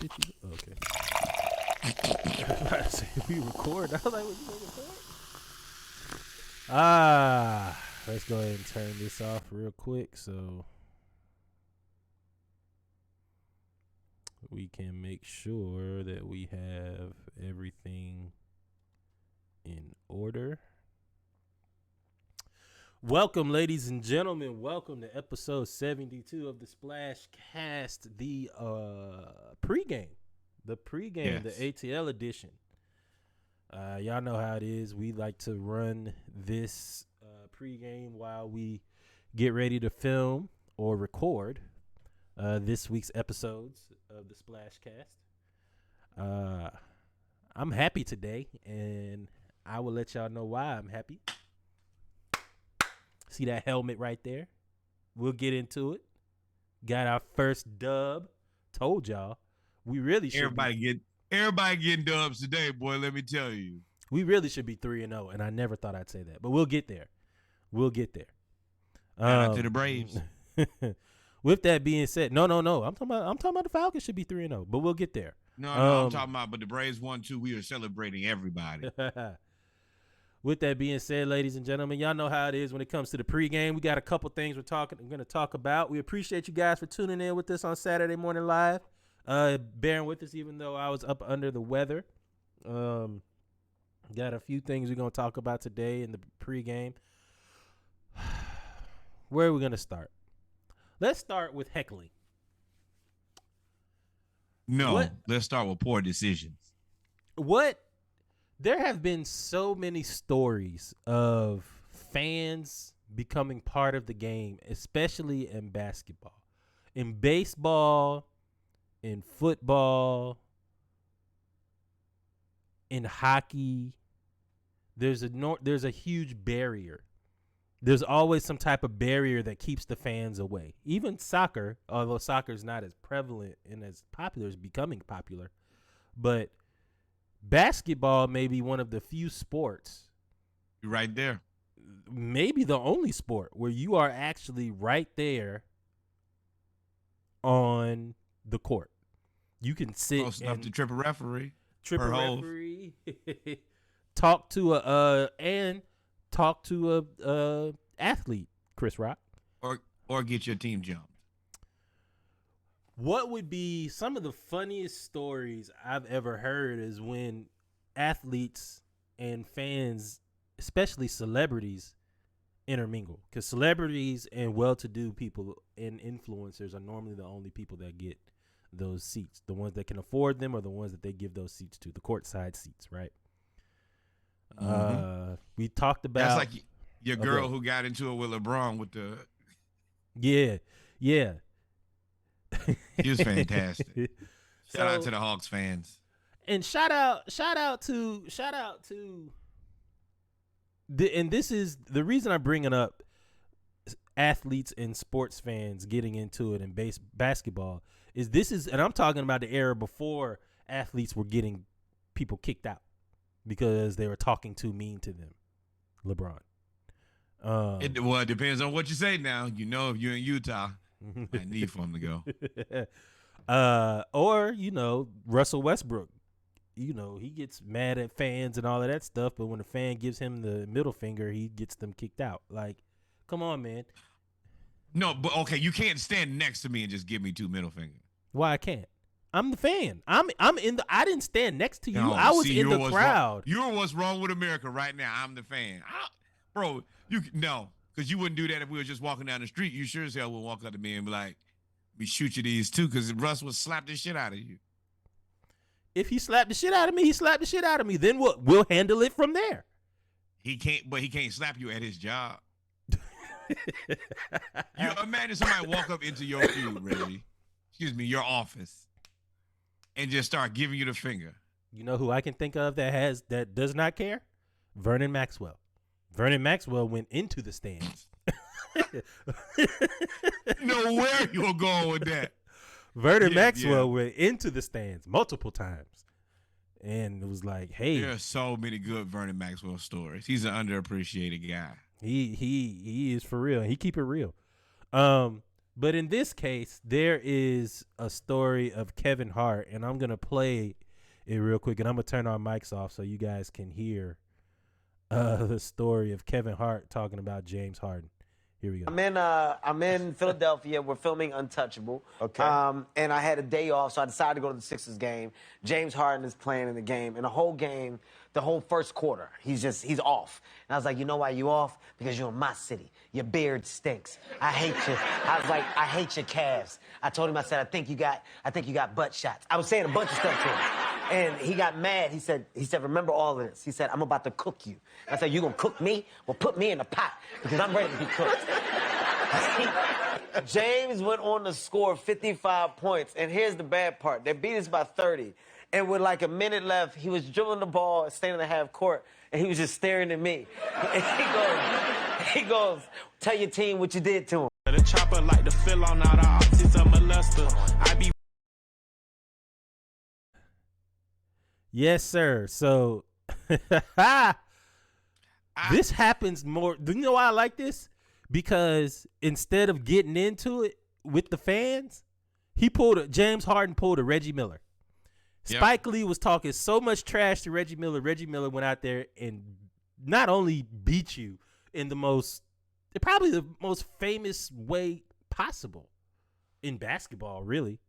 shit you. Okay. I was about to say we record. I was like, what, you gonna record? Let's go ahead and turn this off real quick so we can make sure that we have everything in order. Welcome, ladies and gentlemen. Welcome to episode 72 of the Splash Cast, the pregame. The pregame, yes. The ATL edition. Y'all know how it is. We like to run this pregame while we get ready to film or record this week's episodes of the Splash Cast. I'm happy today, and I will let y'all know why I'm happy. See that helmet right there? We'll get into it. Got our first dub. Told y'all. We really should. Everybody getting dubs today, boy. Let me tell you. We really should be 3-0, and I never thought I'd say that, but we'll get there. We'll get there. Shout out to the Braves. With that being said, no. I'm talking about the Falcons should be 3-0, but we'll get there. No, I'm talking about, but the Braves won too. We are celebrating everybody. With that being said, ladies and gentlemen, y'all know how it is when it comes to the pregame. We got a couple things we're going to talk about. We appreciate you guys for tuning in with us on Saturday Morning Live. Bearing with us even though I was up under the weather. Got a few things we're going to talk about today in the pregame. Where are we going to start? Let's start with heckling. Let's start with poor decisions. There have been so many stories of fans becoming part of the game, especially in basketball. In baseball, in football, in hockey, there's a huge barrier. There's always some type of barrier that keeps the fans away. Even soccer, although soccer is not as prevalent and as popular, is becoming popular. But basketball may be one of the few sports. You're right there. Maybe the only sport where you are actually right there on the court. You can sit close enough to trip a referee. Talk to a athlete, Chris Rock. Or get your team jumped. What would be some of the funniest stories I've ever heard is when athletes and fans, especially celebrities, intermingle. Because celebrities and well-to-do people and influencers are normally the only people that get those seats. The ones that can afford them are the ones that they give those seats to, the courtside seats, right? Mm-hmm. We talked about... That's like your girl who got into it with LeBron with the... Yeah. He was fantastic. Shout out to the Hawks fans. And shout out to and this is the reason I'm bringing up athletes and sports fans getting into it in basketball and I'm talking about the era before athletes were getting people kicked out because they were talking too mean to them. LeBron. It depends on what you say now. You know, if you're in Utah, I need for him to go. Or, Russell Westbrook. He gets mad at fans and all of that stuff, but when a fan gives him the middle finger, he gets them kicked out. Like, come on, man. No, but okay, you can't stand next to me and just give me two middle fingers. Why I can't? I'm the fan. I didn't stand next to you. I was in the crowd. You're what's wrong with America right now. I'm the fan. Bro, because you wouldn't do that if we were just walking down the street. You sure as hell would walk up to me and be like, "We shoot you these two," because Russ would slap the shit out of you. If he slapped the shit out of me, he slapped the shit out of me. Then we'll handle it from there. He can't slap you at his job. You imagine somebody walk up into your your office, and just start giving you the finger. You know who I can think of that does not care? Vernon Maxwell. Vernon Maxwell went into the stands. Know where you're going with that. Vernon Maxwell went into the stands multiple times. And it was like, hey. There are so many good Vernon Maxwell stories. He's an underappreciated guy. He is for real. He keep it real. But in this case, there is a story of Kevin Hart, and I'm gonna play it real quick, and I'm gonna turn our mics off so you guys can hear the story of Kevin Hart talking about James Harden. Here we go. I'm in Philadelphia. We're filming Untouchable. Okay. And I had a day off, so I decided to go to the Sixers game. James Harden is playing in the game, and the whole game, the whole first quarter, he's off. And I was like, you know why you off? Because you're in my city. Your beard stinks. I hate you. I was like, I hate your calves. I told him, I said, I think you got butt shots. I was saying a bunch of stuff to him. And he got mad. He said, remember all of this. He said, I'm about to cook you. I said, you gonna cook me? Well, put me in the pot because I'm ready to be cooked. James went on to score 55 points. And here's the bad part. They beat us by 30. And with like a minute left, he was dribbling the ball, standing in the half court, and he was just staring at me. And he goes, tell your team what you did to him. The chopper like to fill on out our optics of molester. I be Yes, sir. So this happens more. Do you know why I like this? Because instead of getting into it with the fans, James Harden pulled a Reggie Miller. Yep. Spike Lee was talking so much trash to Reggie Miller. Reggie Miller went out there and not only beat you in probably the most famous way possible in basketball, really.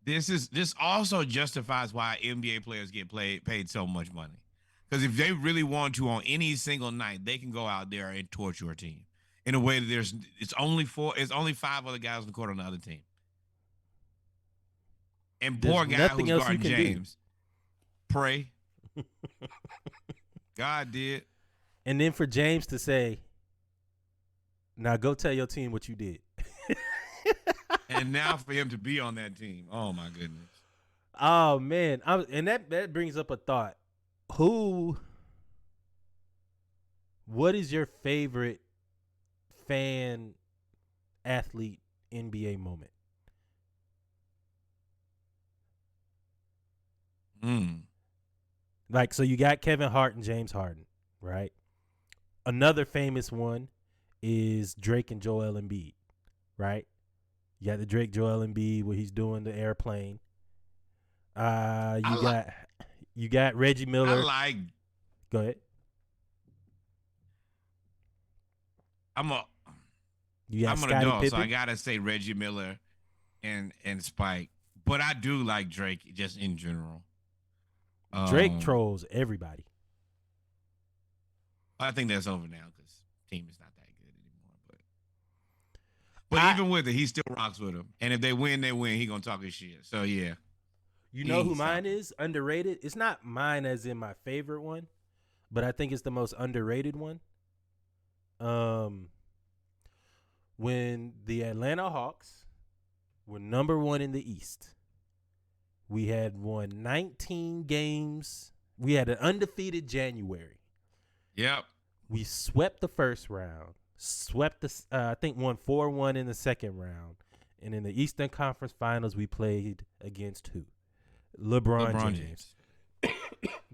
This also justifies why NBA players get paid so much money. Because if they really want to on any single night, they can go out there and torch your team in a way that it's only 5 other guys on the court on the other team. And poor guy who's guarding James. Pray. God did. And then for James to say, now go tell your team what you did. And now for him to be on that team. Oh, my goodness. Oh, man. And that brings up a thought. What is your favorite fan athlete NBA moment? Like, so you got Kevin Hart and James Harden, right? Another famous one is Drake and Joel Embiid, right? You got the Drake Joel Embiid where he's doing the airplane. You got Reggie Miller. Go ahead. I'm an Scottie adult, Pippen? so I gotta say Reggie Miller and Spike. But I do like Drake just in general. Drake trolls everybody. I think that's over now because team is not that good anymore. But even with it, he still rocks with him. And if they win, they win. He gonna talk his shit. So yeah. You know who mine is? Underrated. It's not mine as in my favorite one, but I think it's the most underrated one. When the Atlanta Hawks were number 1 in the East, we had won 19 games. We had an undefeated January. Yep. We swept the first round. I think won 4-1 in the second round. And in the Eastern Conference Finals, we played against who? LeBron James.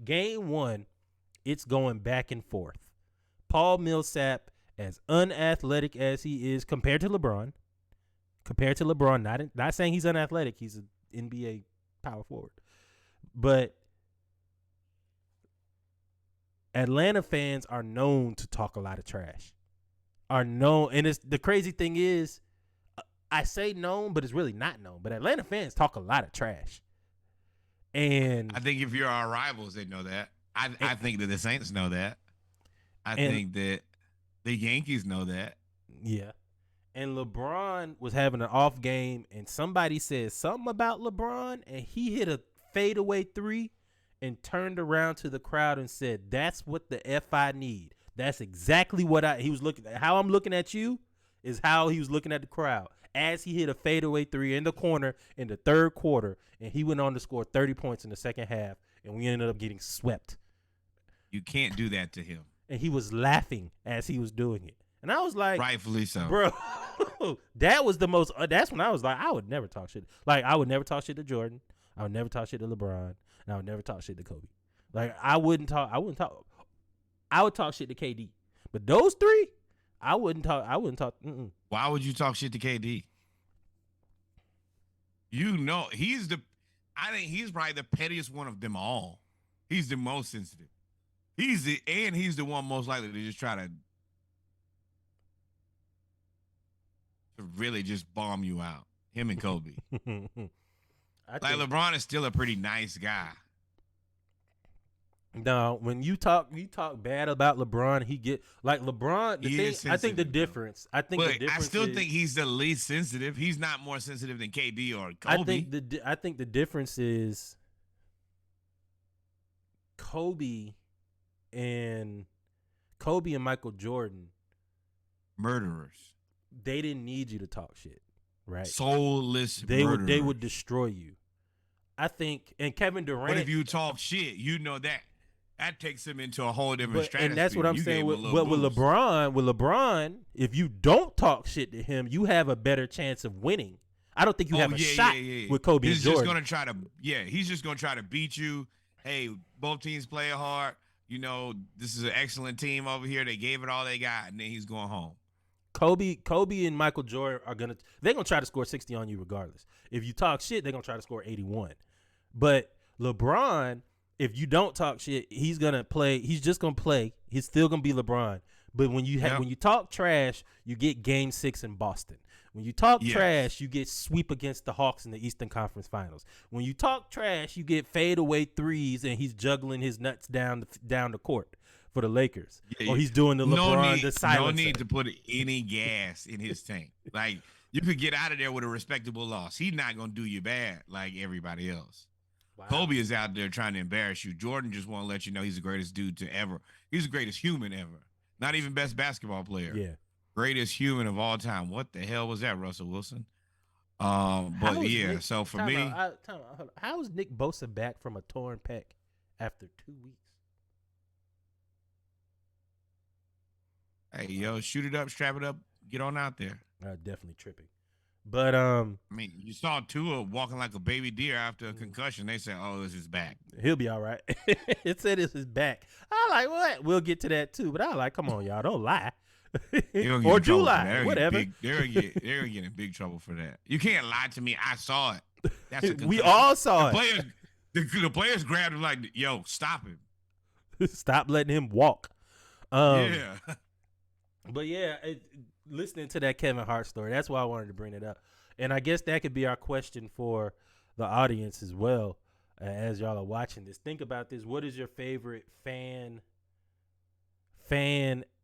Game 1, it's going back and forth. Paul Millsap, as unathletic as he is compared to LeBron, not saying he's unathletic, he's an NBA power forward. But Atlanta fans are known to talk a lot of trash. And the crazy thing is, I say known, but it's really not known. But Atlanta fans talk a lot of trash. And I think if you're our rivals, they know that. I think that the Saints know that. I think that the Yankees know that. Yeah. And LeBron was having an off game, and somebody said something about LeBron, and he hit a fadeaway 3 and turned around to the crowd and said, "That's what the F I need." That's exactly what he was looking at. How I'm looking at you is how he was looking at the crowd as he hit a fadeaway 3 in the corner in the third quarter, and he went on to score 30 points in the second half, and we ended up getting swept. You can't do that to him. And he was laughing as he was doing it. And I was like, rightfully so. Bro, that was the most, that's when I was like, I would never talk shit. Like, I would never talk shit to Jordan. I would never talk shit to LeBron. And I would never talk shit to Kobe. Like, I would talk shit to KD. But those 3, I wouldn't talk. Why would you talk shit to KD? I think he's probably the pettiest one of them all. He's the most sensitive. He's the one most likely to just try to really just bomb you out. Him and Kobe. LeBron is still a pretty nice guy. No, when you talk bad about LeBron, he get like LeBron. I think the difference. I still think he's the least sensitive. He's not more sensitive than KD or Kobe. I think the difference is Kobe and Michael Jordan, murderers. They didn't need you to talk shit, right? Soulless. They would destroy you. I think, and Kevin Durant. But if you talk shit, you know that takes him into a whole different stratosphere. And that's what I'm saying. With LeBron, if you don't talk shit to him, you have a better chance of winning. I don't think you have a shot with Kobe and Jordan. He's just gonna try to beat you. Hey, both teams play hard. You know, this is an excellent team over here. They gave it all they got, and then he's going home. Kobe and Michael Jordan they're gonna try to score 60 on you regardless. If you talk shit, they're gonna try to score 81. But LeBron, if you don't talk shit, he's gonna play. He's just gonna play. He's still gonna be LeBron. But when you talk trash, you get Game 6 in Boston. When you talk trash, you get sweep against the Hawks in the Eastern Conference Finals. When you talk trash, you get fadeaway threes, and he's juggling his nuts down the court for the Lakers, or he's doing the LeBron the silencer. No need to put any gas in his tank. Like, you could get out of there with a respectable loss. He's not gonna do you bad like everybody else. Wow. Kobe is out there trying to embarrass you. Jordan just want to let you know he's the greatest dude to ever. He's the greatest human ever. Not even best basketball player. Yeah. Greatest human of all time. What the hell was that, Russell Wilson? So for me. How is Nick Bosa back from a torn pec after 2 weeks? Hey, yo, shoot it up, strap it up, get on out there. Definitely tripping. But I mean, you saw Tua walking like a baby deer after a concussion. They said, "Oh, it's his back. He'll be all right." It said it's his back. I like what? We'll get to that too. But I like, come on, y'all, don't lie. Or do lie, whatever. They're gonna get in big trouble for that. You can't lie to me. I saw it. That's a concussion. We all saw it. The players grabbed him like, "Yo, stop him. Stop letting him walk." Yeah. But yeah, listening to that Kevin Hart story, that's why I wanted to bring it up. And I guess that could be our question for the audience as well, as y'all are watching this. Think about this. What is your favorite fan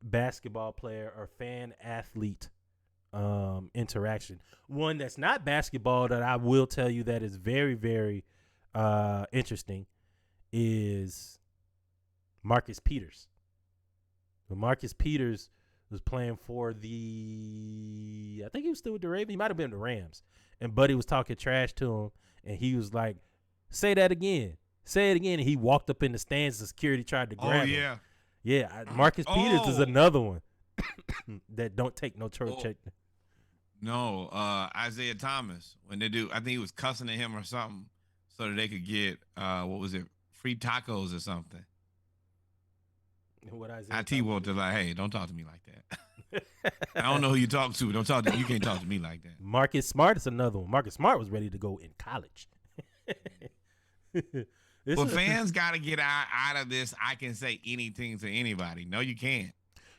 basketball player or fan athlete interaction? One that's not basketball that I will tell you that is very, very interesting is Marcus Peters. When Marcus Peters was playing for I think he was still with the Ravens. He might have been the Rams. And Buddy was talking trash to him, and he was like, "Say that again. Say it again." And he walked up in the stands, and security tried to grab him. Yeah, Marcus Peters is another one that don't take no check. No, Isaiah Thomas, when they do, I think he was cussing at him or something so that they could get, free tacos or something. What Isaiah IT want to like, hey, don't talk to me like that. I don't know who you talk to. Don't talk to you. Can't talk to me like that. Marcus Smart is another one. Marcus Smart was ready to go in college. Well, fans got to get out of this. I can say anything to anybody. No, you can't.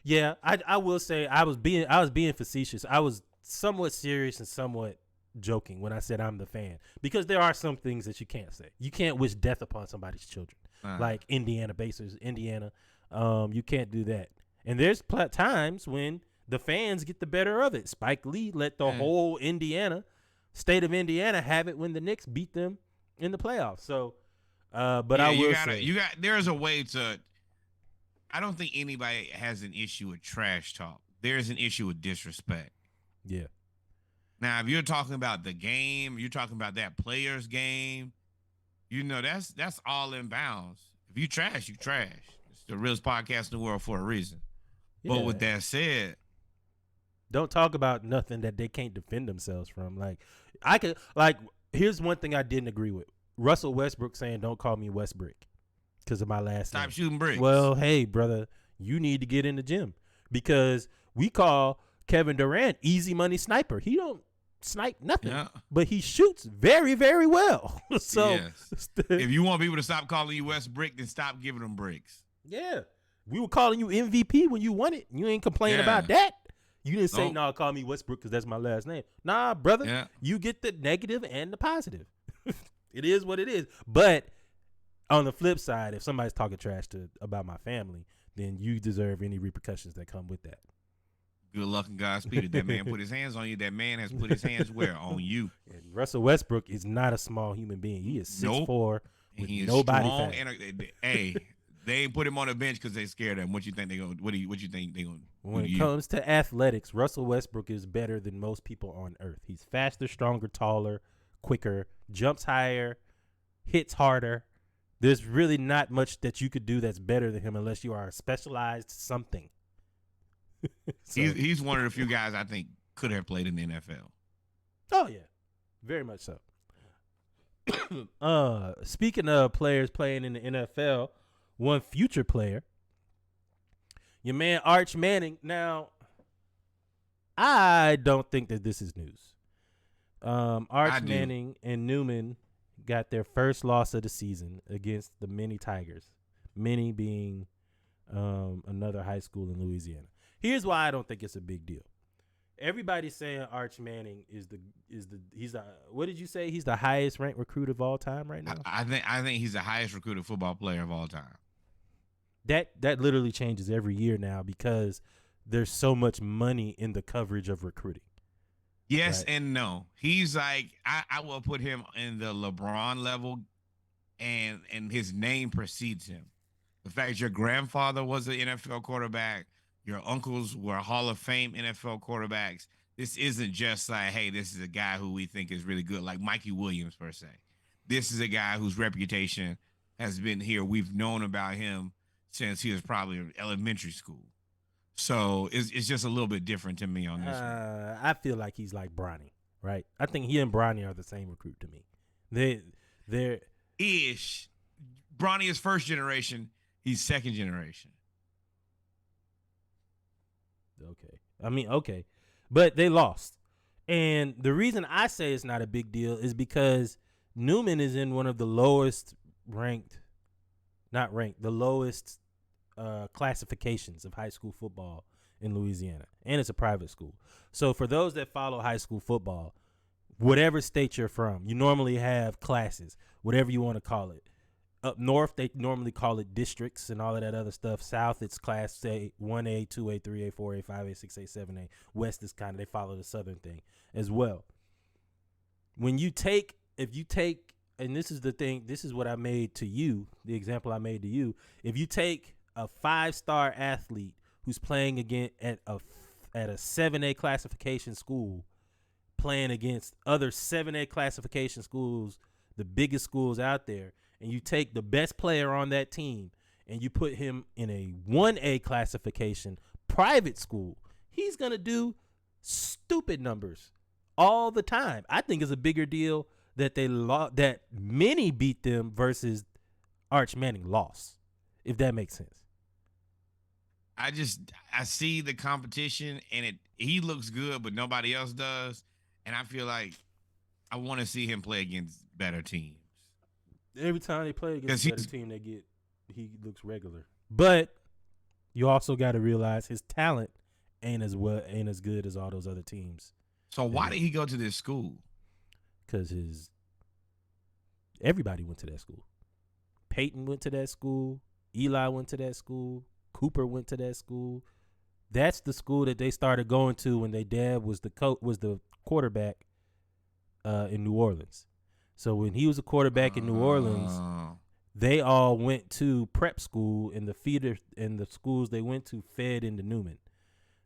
Yeah, I will say I was being facetious. I was somewhat serious and somewhat joking when I said I'm the fan, because there are some things that you can't say. You can't wish death upon somebody's children, like Indiana Pacers, Indiana. You can't do that. And there's times when the fans get the better of it. Spike Lee let the whole state of Indiana have it when the Knicks beat them in the playoffs. So, but I will say, there's a way to. I don't think anybody has an issue with trash talk. There's an issue with disrespect. Yeah. Now, if you're talking about the game, you're talking about that player's game, that's all in bounds. If you trash, you trash. It's the realest podcast in the world for a reason. Yeah. But with that said, don't talk about nothing that they can't defend themselves from. Here's one thing I didn't agree with. Russell Westbrook saying, "Don't call me Westbrick because of my last name." Stop shooting bricks. Well, hey, brother, you need to get in the gym, because We call Kevin Durant easy money sniper. He don't snipe nothing, but he shoots very, very well. So yes. If you want people to stop calling you West Brick, then stop giving them bricks. Yeah. We were calling you MVP when you won it. You ain't complaining about that. You didn't say, no, call me Westbrook because that's my last name. Nah, brother. Yeah. You get the negative and the positive. It is what it is. But on the flip side, if somebody's talking trash about my family, then you deserve any repercussions that come with that. Good luck and Godspeed. If that man put his hands on you, that man has put his hands where? On you. And Russell Westbrook is not a small human being. He is 6'4", with no body fat. Hey, they ain't put him on the bench because they scared him. What you think they gonna? What you think they gonna? When it comes to athletics, Russell Westbrook is better than most people on earth. He's faster, stronger, taller, quicker, jumps higher, hits harder. There's really not much that you could do that's better than him unless you are a specialized something. So, he's one of the few guys I think could have played in the NFL. Oh yeah, very much so. Speaking of players playing in the NFL, one future player, your man Arch Manning. Now, I don't think that this is news. Arch Manning and Newman got their first loss of the season against the Mini Tigers. Mini being another high school in Louisiana. Here's why I don't think it's a big deal. Everybody's saying Arch Manning is the what did you say? He's the highest ranked recruit of all time right now? I think he's the highest recruited football player of all time. That literally changes every year now because there's so much money in the coverage of recruiting. Yes and no. He's like I will put him in the LeBron level, and his name precedes him. The fact your grandfather was an NFL quarterback, your uncles were Hall of Fame NFL quarterbacks. This isn't just like, hey, this is a guy who we think is really good, like Mikey Williams per se. This is a guy whose reputation has been here. We've known about him since he was probably in elementary school. So it's just a little bit different to me on this one. I feel like he's like Bronny, right? I think he and Bronny are the same recruit to me. They're ish. Bronny is first generation. He's second generation. Okay. But they lost. And the reason I say it's not a big deal is because Newman is in one of the lowest classifications of high school football in Louisiana. And it's a private school. So for those that follow high school football, whatever state you're from, you normally have classes, whatever you want to call it. Up north, they normally call it districts and all of that other stuff. South, it's class, say, 1A, 2A, 3A, 4A, 5A, 6A, 7A. West is kind of, they follow the southern thing as well. If you take, and this is the thing, this is what I made to you, the example I made to you. If you take a 5-star athlete who's playing again at a 7A classification school, playing against other 7A classification schools, the biggest schools out there, and you take the best player on that team and you put him in a 1A classification private school, he's going to do stupid numbers all the time. I think it's a bigger deal that that Mini beat them versus Arch Manning lost, if that makes sense. I see the competition and he looks good, but nobody else does. And I feel like I want to see him play against better teams. Every time they play against a better team, he looks regular. But you also got to realize his talent ain't as good as all those other teams. So why did he go to this school? Because everybody went to that school. Peyton went to that school. Eli went to that school. Cooper went to that school. That's the school that they started going to when their dad was the quarterback in New Orleans. So when he was a quarterback in New Orleans, they all went to prep school, and the feeder and the schools they went to fed into Newman.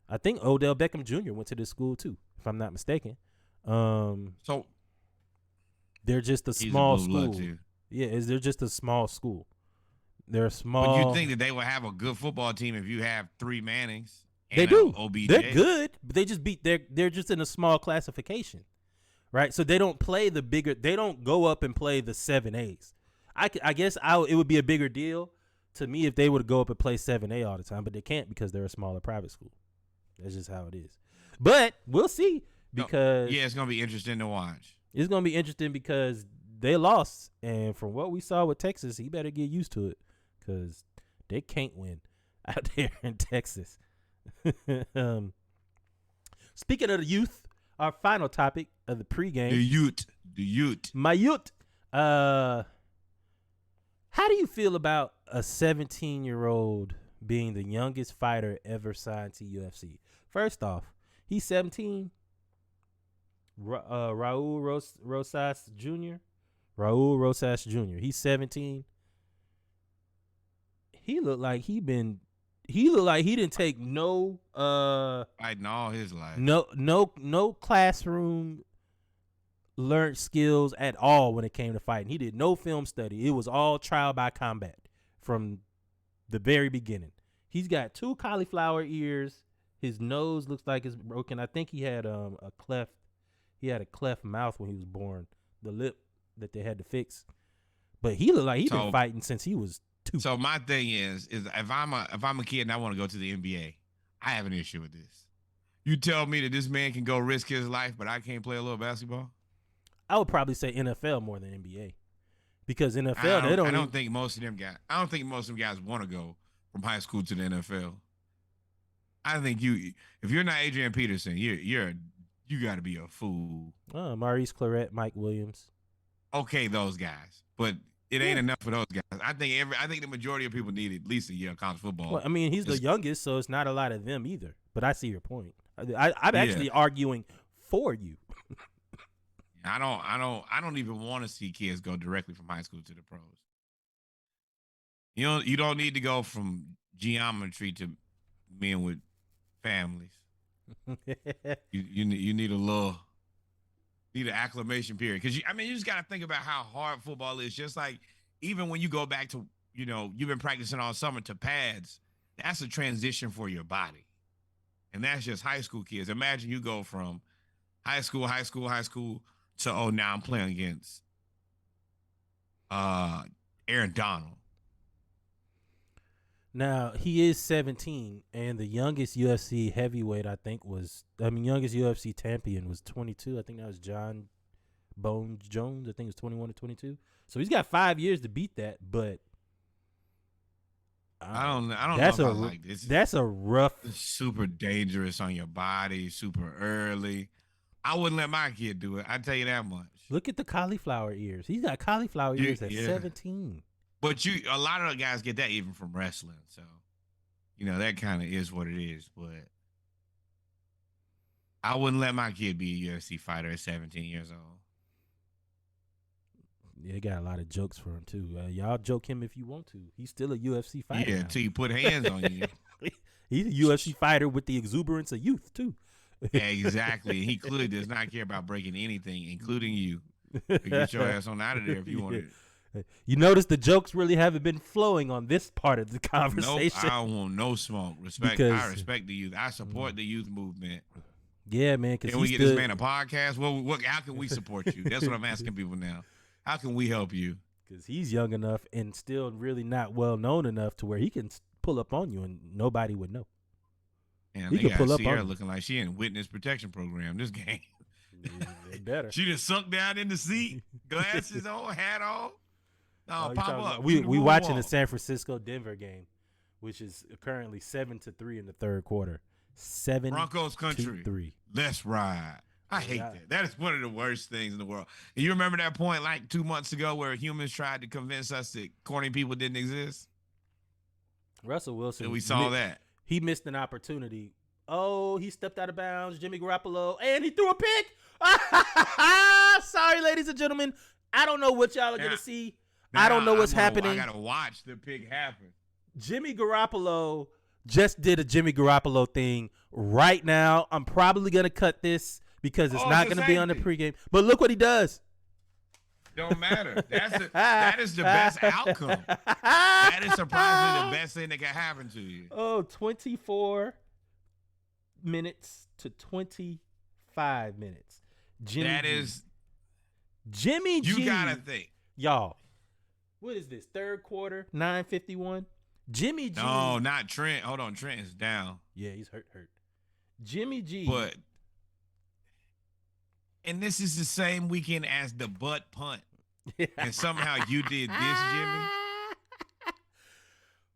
I think Odell Beckham Jr. went to this school too, if I'm not mistaken. So they're just a small school. Yeah, they're just a small school. They're small. But you think that they will have a good football team if you have 3 Mannings? They do. OBJ? They're good, but they just they're just in a small classification. Right, so they don't play the bigger. They don't go up and play the 7As. I guess it would be a bigger deal to me if they would go up and play 7A all the time, but they can't because they're a smaller private school. That's just how it is. But we'll see because it's gonna be interesting to watch. It's gonna be interesting because they lost, and from what we saw with Texas, he better get used to it because they can't win out there in Texas. Speaking of the youth, our final topic of the pregame. The youth. My youth. How do you feel about a 17-year-old being the youngest fighter ever signed to UFC? First off, he's 17. Raul Rosas Jr. Raul Rosas Jr. He's 17. He looked like he didn't take no fighting all his life. No classroom learned skills at all when it came to fighting. He did no film study. It was all trial by combat from the very beginning. He's got 2 cauliflower ears. His nose looks like it's broken. I think he had a cleft. He had a cleft mouth when he was born. The lip that they had to fix. But he looked like he'd been fighting since he was 2. So my thing is if I'm a kid and I want to go to the NBA, I have an issue with this. You tell me that this man can go risk his life, but I can't play a little basketball? I would probably say NFL more than NBA. Because NFL, I don't think most of them guys want to go from high school to the NFL. I think if you're not Adrian Peterson, you got to be a fool. Maurice Claret, Mike Williams. Okay, those guys, but it ain't enough for those guys. I think the majority of people need at least a year of college football. Well, I mean, he's the youngest, so it's not a lot of them either. But I see your point. I'm actually arguing for you. I don't even want to see kids go directly from high school to the pros. You don't need to go from geometry to men with families. you need need an acclimation period because you just got to think about how hard football is. Just like even when you go back to you've been practicing all summer to pads, that's a transition for your body, and that's just high school kids. Imagine you go from high school to now I'm playing against Aaron Donald. Now, he is 17, and the youngest UFC heavyweight, youngest UFC champion was 22. I think that was John Bones Jones. I think it was 21 or 22. So he's got 5 years to beat that, but I don't know that's if I like this. That's a rough. It's super dangerous on your body, super early. I wouldn't let my kid do it. I tell you that much. Look at the cauliflower ears. He's got cauliflower ears at 17. But a lot of the guys get that even from wrestling. So, that kind of is what it is. But I wouldn't let my kid be a UFC fighter at 17 years old. Yeah, they got a lot of jokes for him, too. Y'all joke him if you want to. He's still a UFC fighter. Yeah, until you put hands on you. He's a UFC fighter with the exuberance of youth, too. Yeah, exactly. He clearly does not care about breaking anything, including you. Get your ass on out of there if you want it. You notice the jokes really haven't been flowing on this part of the conversation. Nope, I don't want no smoke. I respect the youth. I support the youth movement. Yeah, man. Can we get this man a podcast? Well, how can we support you? That's what I'm asking people now. How can we help you? Because he's young enough and still really not well known enough to where he can pull up on you and nobody would know. And they got Sierra looking like she in witness protection program this game. They better. She just sunk down in the seat, glasses on, hat on. No, pop up. We watching the San Francisco-Denver game, which is currently 7-3 in the third quarter. 7 Broncos country. 3. Let's ride. I hate that. That is one of the worst things in the world. And you remember that point like 2 months ago where humans tried to convince us that corny people didn't exist? Russell Wilson. And we saw that. He missed an opportunity. Oh, he stepped out of bounds. Jimmy Garoppolo. And he threw a pick. Sorry, ladies and gentlemen. I don't know what y'all are going to see. I don't know what's happening. I got to watch the pick happen. Jimmy Garoppolo just did a Jimmy Garoppolo thing right now. I'm probably going to cut this because it's not going to be on the pregame. But look what he does. Don't matter. That is the best outcome. That is surprisingly the best thing that can happen to you. 24 minutes to 25 minutes. Jimmy G. You got to think. Y'all, what is this? Third quarter, 9:51. Jimmy G. No, not Trent. Hold on. Trent is down. Yeah, he's hurt. Jimmy G. But and this is the same weekend as the butt punt. And somehow you did this, Jimmy.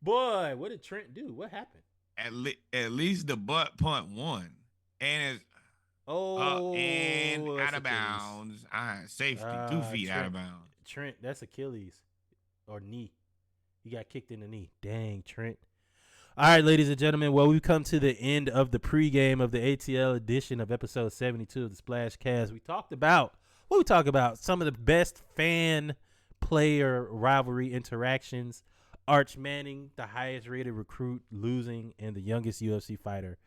Boy, what did Trent do? What happened? At least the butt punt won. And it's and out of bounds. Safety, 2 feet out of bounds. Trent, that's Achilles or knee. He got kicked in the knee. Dang, Trent. All right, ladies and gentlemen. Well, we've come to the end of the pregame of the ATL edition of episode 72 of the Splash Cast. We talked about some of the best fan-player rivalry interactions. Arch Manning, the highest-rated recruit, losing, and the youngest UFC fighter.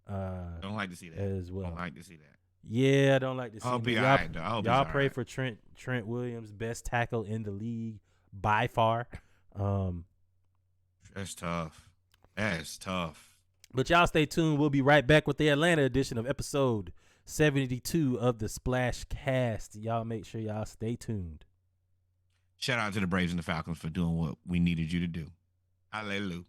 Don't like to see that as well. Don't like to see that. Yeah, I don't like to see that. I'll be all right, though. Y'all pray for Trent Williams, best tackle in the league by far. That's tough. That's tough. But y'all stay tuned. We'll be right back with the Atlanta edition of episode 72 of the Splash Cast. Y'all make sure y'all stay tuned. Shout out to the Braves and the Falcons for doing what we needed you to do. Hallelujah.